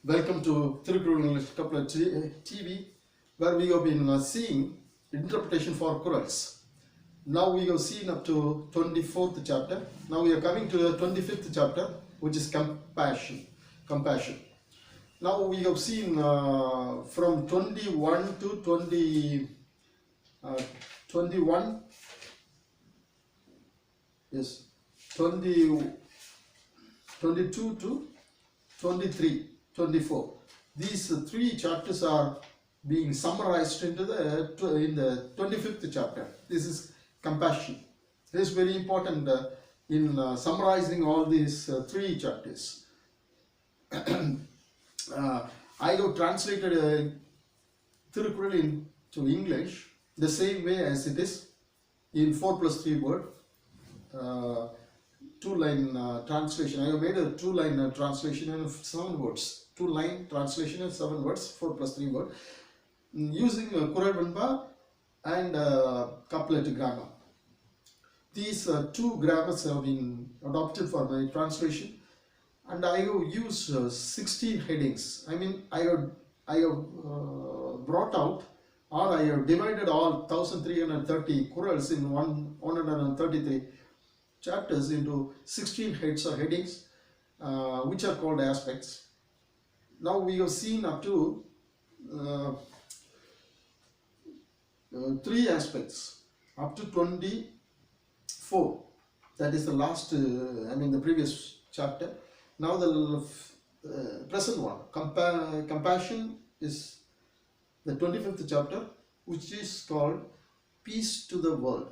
Welcome to Thirukkural English Couplet TV, where we have been seeing interpretation for Qurans. Now we have seen up to 24th chapter. Now we are coming to the 25th chapter, which is compassion. Compassion. Now we have seen from 21 to 21. Yes, 20, 22 to 23, 24. These three chapters are being summarized in the 25th chapter. This is compassion. This is very important in summarizing all these three chapters. I have translated Thirukkural into English the same way as it is in 4+3 word. Two-line translation. I have made a two-line translation in 7 words. Two-line translation in 7 words, 4+3 word, using Quran Vanba and Couplet grammar. These two grammars have been adopted for my translation, and I have used 16 headings. I mean, I have brought out, or I have divided all 1330 Qurans in 133 chapters into 16 heads or headings, which are called aspects. Now we have seen up to 3 aspects up to 24. That is the last, the previous chapter. Now the present one, compassion, is the 25th chapter, which is called Peace to the World.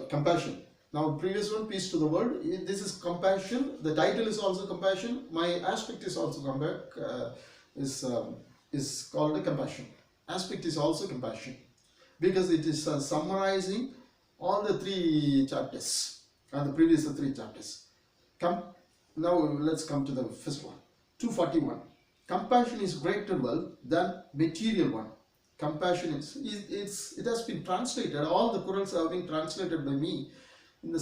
Compassion. Now previous one, Peace to the World. This is compassion. The title is also compassion. My aspect is also is called a compassion. Aspect is also compassion, because it is summarizing all the 3 chapters and the previous 3 chapters. Now let's come to the first one. 241. Compassion is greater wealth than material one. Compassion it has been translated. All the Qurans have been translated by me in the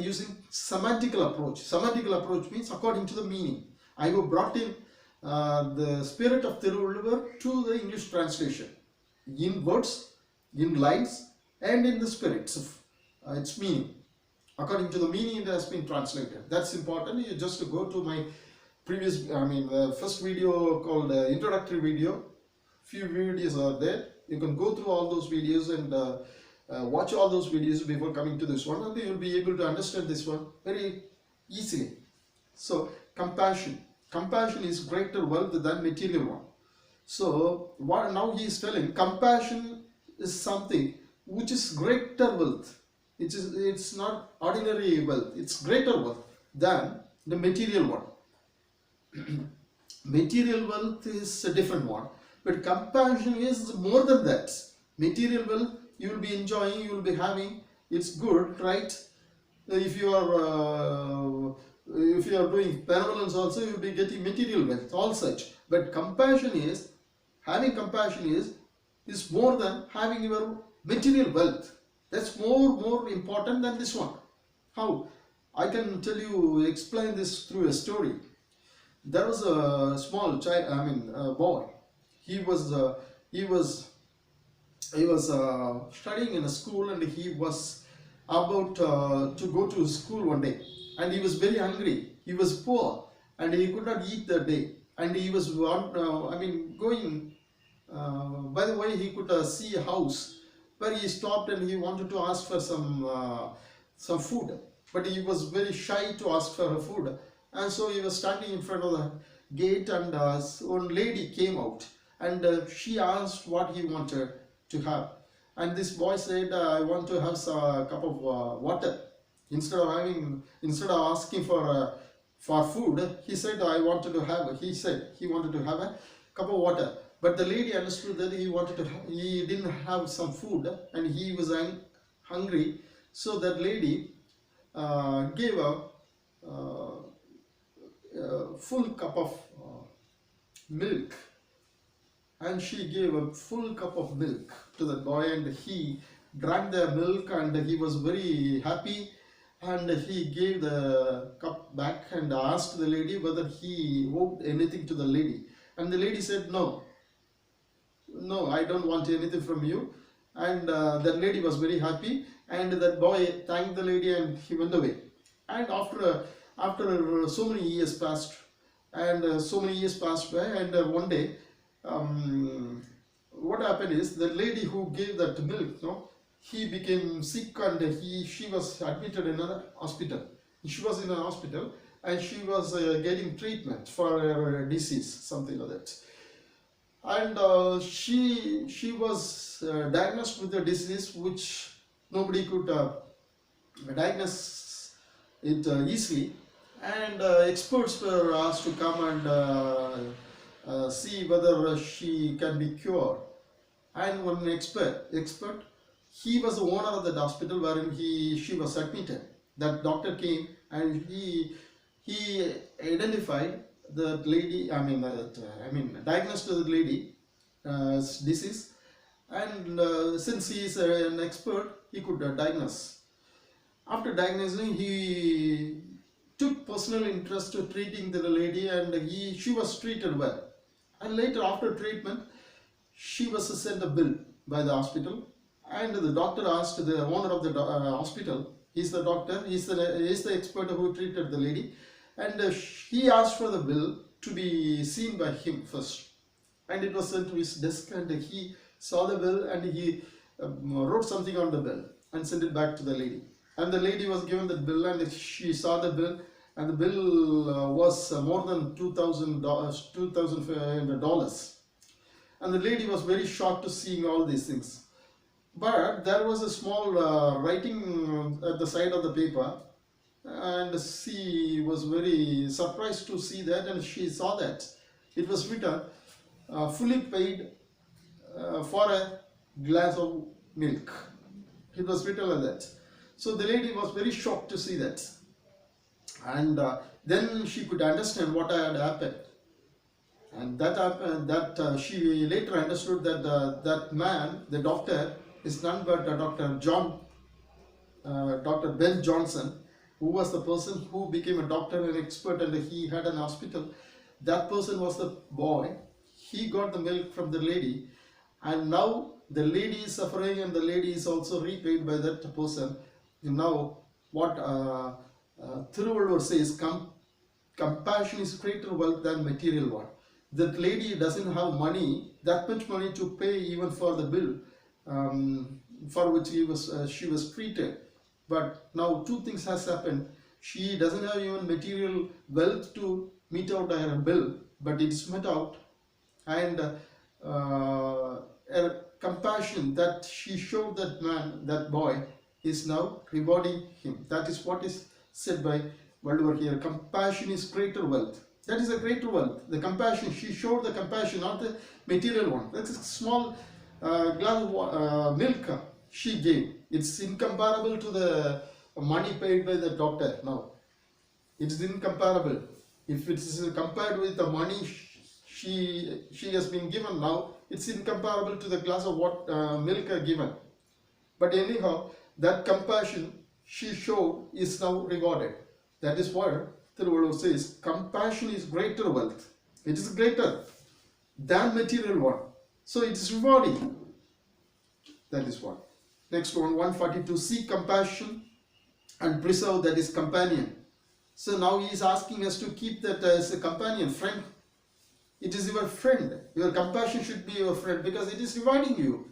using semantical approach. Semantical approach means according to the meaning. I have brought in the spirit of Thirukkural to the English translation, in words, in lines, and in the spirits of its meaning. According to the meaning, it has been translated. That's important. You just go to my previous, the first video called introductory video. Few videos are there. You can go through all those videos and watch all those videos before coming to this one, and you will be able to understand this one very easily. So compassion is greater wealth than material one. So what now he is telling, compassion is something which is greater wealth. It's not ordinary wealth, it's greater wealth than the material one. Material wealth is a different one, but compassion is more than that. Material wealth you will be enjoying, you will be having, it's good, right? If you are doing benevolence also, you will be getting material wealth, all such. But having compassion is more than having your material wealth. That's more important than this one. How? I can explain this through a story. There was a small child, a boy. He was studying in a school, and he was about to go to school one day, and he was very hungry. He was poor, and he could not eat that day, and he was going. By the way, he could see a house where he stopped, and he wanted to ask for some food, but he was very shy to ask for food, and so he was standing in front of the gate, and one lady came out, and she asked what he wanted to have, and this boy said, I want to have a cup of water. Instead of asking for food, he said he wanted to have a cup of water. But the lady understood that he didn't have some food, and he was hungry. So that lady gave a full cup of milk. And she gave a full cup of milk to the boy, and he drank the milk, and he was very happy, and he gave the cup back and asked the lady whether he owed anything to the lady. And the lady said, no, no, I don't want anything from you. And that lady was very happy, and that boy thanked the lady and he went away. And after so many years passed, and so many years passed by, and one day, what happened is the lady who gave that milk, no, he became sick, and she was admitted in a hospital. She was in a hospital, and she was getting treatment for a disease, something like that. And she was diagnosed with a disease which nobody could diagnose it easily, and experts were asked to come and see whether she can be cured. And one expert, he was the owner of that hospital wherein she was admitted. That doctor came, and he identified the lady, diagnosed the lady disease, and since he is an expert, he could diagnose. After diagnosing, he took personal interest to treating the lady, and she was treated well. And later, after treatment, she was sent a bill by the hospital, and the doctor asked the owner of the hospital, he's the doctor, he's the expert who treated the lady, and he asked for the bill to be seen by him first. And it was sent to his desk, and he saw the bill, and he wrote something on the bill and sent it back to the lady. And the lady was given the bill, and she saw the bill, and the bill was more than $2,500. And the lady was very shocked to seeing all these things. But there was a small writing at the side of the paper, and she was very surprised to see that, and she saw that it was written, fully paid for a glass of milk. It was written like that. So the lady was very shocked to see that, and then she could understand what had happened. And she later understood that that man, the doctor, is none but Dr. Ben Johnson, who was the person who became a doctor and expert, and he had an hospital. That person was the boy. He got the milk from the lady, and now the lady is suffering, and the lady is also repaid by that person. Now, what Thirukkural says, compassion is greater wealth than material one. That lady doesn't have money, that much money to pay even for the bill for which she was treated. But now two things has happened. She doesn't have even material wealth to meet out her bill, but it's met out, and her compassion that she showed that man, that boy, is now rewarding him. That is what is said by word over here. Compassion is greater wealth. That is a greater wealth. The compassion, she showed the compassion, not the material one. That's a small glass of milk she gave. It's incomparable to the money paid by the doctor now. It's incomparable. If it is compared with the money she has been given now, it's incomparable to the glass of milk given. But anyhow, that compassion she showed is now rewarded. That is what Thirukkural says, compassion is greater wealth. It is greater than material one. So it is rewarding. That is what. Next one, 142. Seek compassion and preserve, that is companion. So now he is asking us to keep that as a companion, friend. It is your friend. Your compassion should be your friend, because it is rewarding you.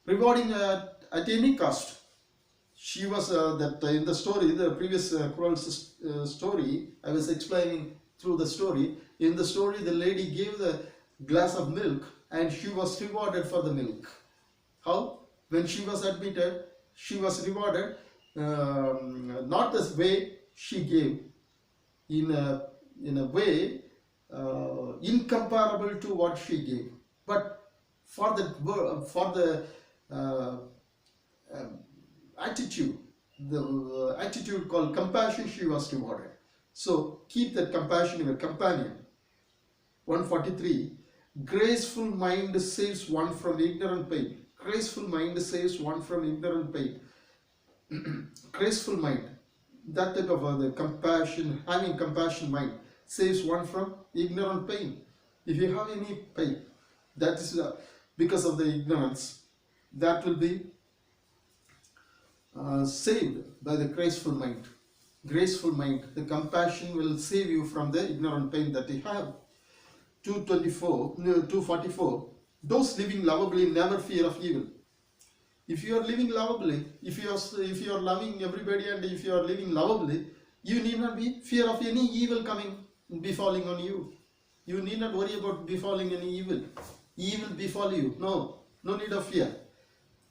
Rewarding at any cost. She was in the story, the previous story, I was explaining through the story. In the story, the lady gave the glass of milk, and she was rewarded for the milk. How? When she was admitted, she was rewarded not the way she gave, in a way incomparable to what she gave, but for the attitude, the attitude called compassion, she was rewarded. So keep that compassion in your companion. 143. Graceful mind saves one from ignorant pain. Graceful mind saves one from ignorant pain. Graceful mind, that type of the compassion, having compassion mind, saves one from ignorant pain. if you have any pain, that is because of the ignorance, that will be saved by the graceful mind. Graceful mind, the compassion will save you from the ignorant pain that you have. 244, those living lovably never fear of evil. If you are living lovably, if you are loving everybody, and if you are living lovably, you need not be fear of any evil coming befalling on you. You need not worry about befalling any evil. Evil befall you. No need of fear.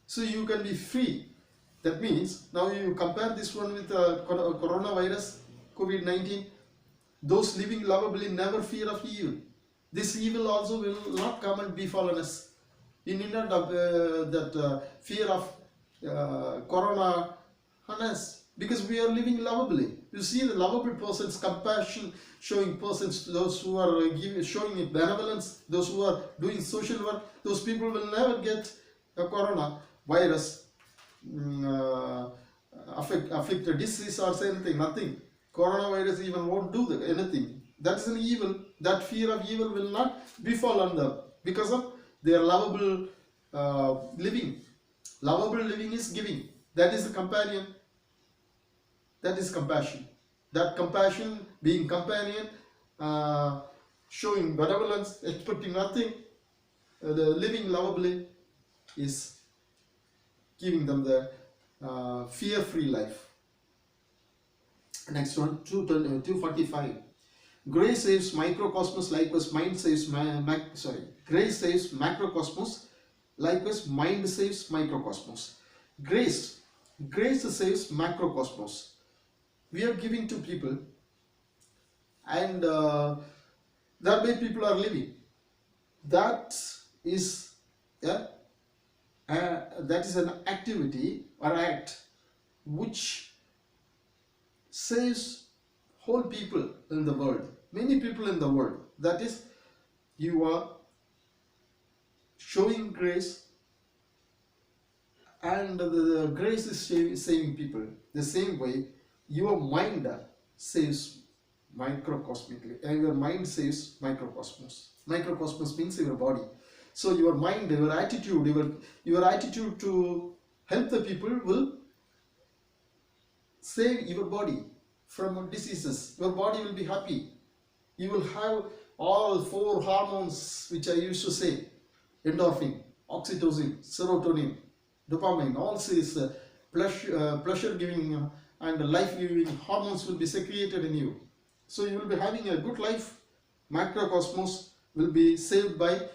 So you can be free. That means now you compare this one with coronavirus, COVID-19. Those living lovably never fear of evil. This evil also will not come and befall us. You need not fear of corona on us, because we are living lovably. You see the lovable persons, compassion showing persons, to those who are showing benevolence, those who are doing social work, those people will never get a corona virus afflict a disease or anything, nothing. Coronavirus even won't do anything. That is an evil. That fear of evil will not befall on them because of their lovable living. Lovable living is giving. That is the companion. That is compassion. That compassion, being companion, showing benevolence, expecting nothing, the living lovably, is giving them the fear-free life. Next one, 245. Grace saves microcosmos, likewise mind saves grace saves macrocosmos, likewise mind saves microcosmos. Grace saves macrocosmos. We are giving to people, and that way people are living. That is an activity or act which saves whole people in the world, many people in the world. That is, you are showing grace, and the grace is saving people. The same way, your mind saves microcosmically, and your mind saves microcosmos. Microcosmos means your body. So your mind, your attitude, your attitude to help the people will save your body from diseases. Your body will be happy. You will have all 4 hormones which I used to say: endorphin, oxytocin, serotonin, dopamine. All these pleasure-giving and life-giving hormones will be secreted in you. So you will be having a good life. Macrocosmos will be saved by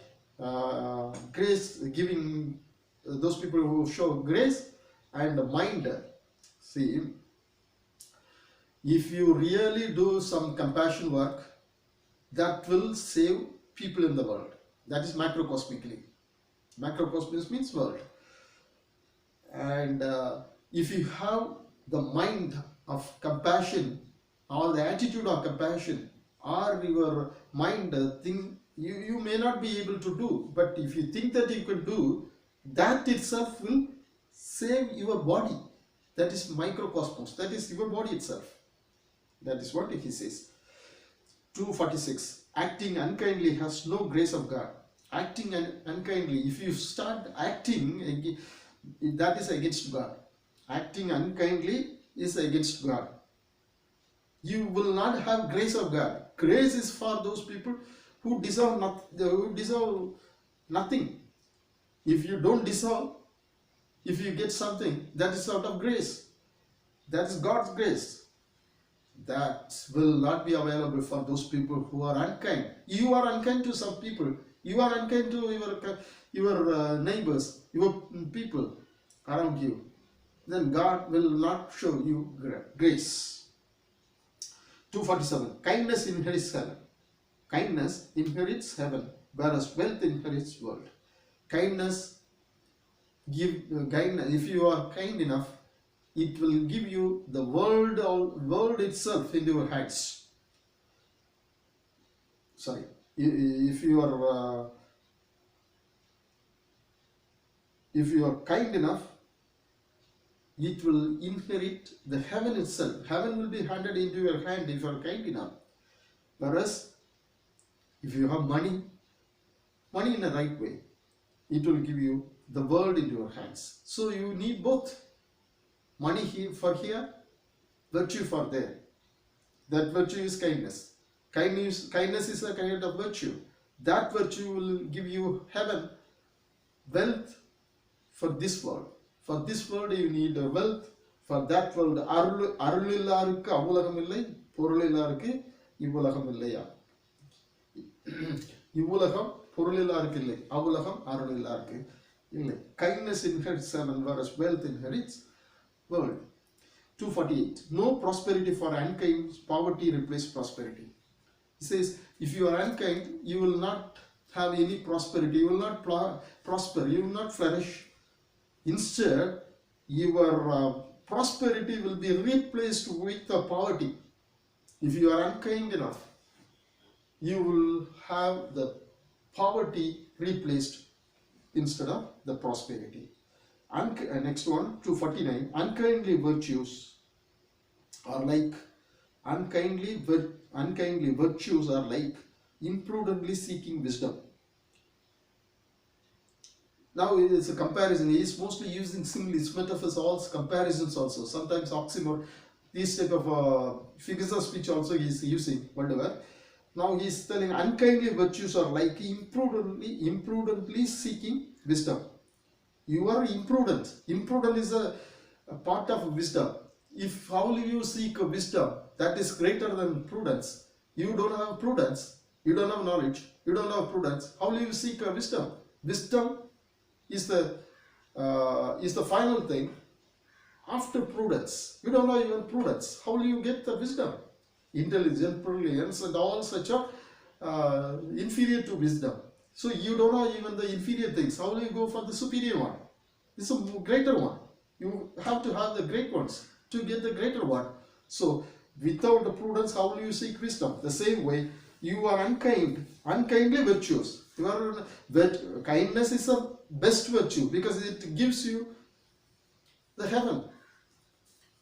grace, giving those people who show grace, and mind. See, if you really do some compassion work, that will save people in the world. That is macrocosmically. Macrocosmos means world. And if you have the mind of compassion, or the attitude of compassion, or your mind think, you may not be able to do, but if you think that you can do, that itself will save your body. That is microcosmos. That is your body itself. That is what he says. 246. Acting unkindly has no grace of God. Acting unkindly, if you start acting, that is against God. Acting unkindly is against God. You will not have grace of God. Grace is for those people who deserve nothing. If you don't deserve, if you get something, that is out of grace. That is God's grace. That will not be available for those people who are unkind. You are unkind to some people. You are unkind to your neighbors, your people around you. Then God will not show you grace. 247. Kindness inherits heaven. Kindness inherits heaven, whereas wealth inherits world. Kindness if you are kind enough, it will give you the world itself into your hands. Sorry, if you are kind enough, it will inherit the heaven itself. Heaven will be handed into your hand if you are kind enough. Whereas If you have money in the right way, it will give you the world in your hands. So you need both. Money here for here, virtue for there. That virtue is kindness. Kindness is a kind of virtue. That virtue will give you heaven, wealth for this world. For this world you need a wealth. For that world, அருளில்லாருக்கு அவ்வுலகம் இல்லை, பொருளில்லாருக்கு இவ்வுலகம் இல்லையா? இவ்வுலகம் பொருளில்லாருக்கு இல்லை, அவ்வுலகம் அருளில்லாருக்கு இல்லை. Kindness inherits heaven, whereas wealth inherits world. 248. No prosperity for unkind, poverty replaces prosperity. He says, if you are unkind, you will not have any prosperity, you will not prosper, you will not flourish. Instead, your prosperity will be replaced with the poverty. If you are unkind enough, you will have the poverty replaced instead of the prosperity. Next one, 249. Unkindly virtues are like unkindly virtues are like imprudently seeking wisdom. Now it is a comparison. He is mostly using similes, metaphors, also comparisons also. Sometimes oxymoron. These type of figures of speech also he is using. Whatever. Now he is telling unkindly virtues are like imprudently seeking wisdom. You are imprudent. Imprudent is a part of wisdom. If how will you seek wisdom that is greater than prudence? You don't have prudence. You don't have knowledge. You don't have prudence. How will you seek wisdom? Wisdom is the final thing after prudence. You don't know even prudence. How will you get the wisdom? Intelligence, brilliance, and all such are inferior to wisdom. So you don't know even the inferior things. How will you go for the superior one? It's a greater one. You have to have the great ones to get the greater one. So without the prudence, how will you seek wisdom? The same way, you are unkindly virtuous. Kindness is the best virtue because it gives you the heaven.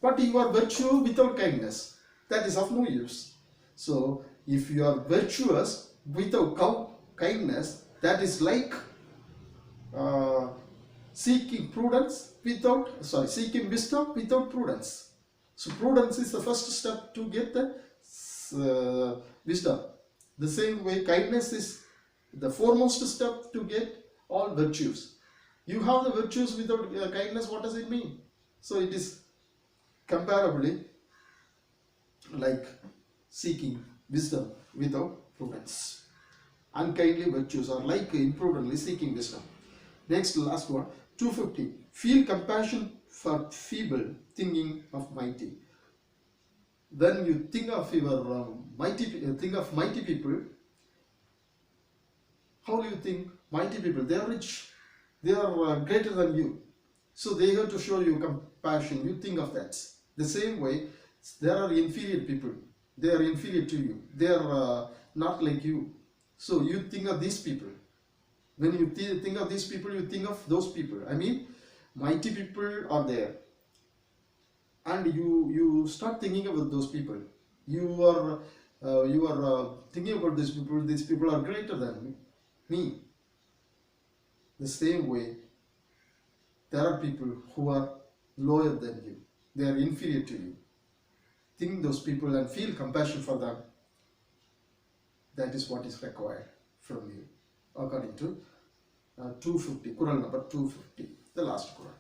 But you are virtue without kindness, that is of no use. So if you are virtuous without kindness, that is like seeking wisdom without prudence. So prudence is the first step to get the wisdom. The same way, kindness is the foremost step to get all virtues. You have the virtues without kindness, what does it mean? So it is comparably like seeking wisdom without prudence. Unkindly virtues are like imprudently seeking wisdom. Next, last one, 250. Feel compassion for feeble, thinking of mighty. When you think of your mighty people, how do you think? Mighty people, they are rich, they are greater than you. So they have to show you compassion. You think of that. The same way, there are inferior people. They are inferior to you. They are not like you. So you think of these people. When you think of these people, you think of those people. I mean, mighty people are there. And you start thinking about those people. You are thinking about these people. These people are greater than me. The same way, there are people who are lower than you. They are inferior to you. Think those people and feel compassion for them. That is what is required from you, according to 250, Quran number 250, the last Quran.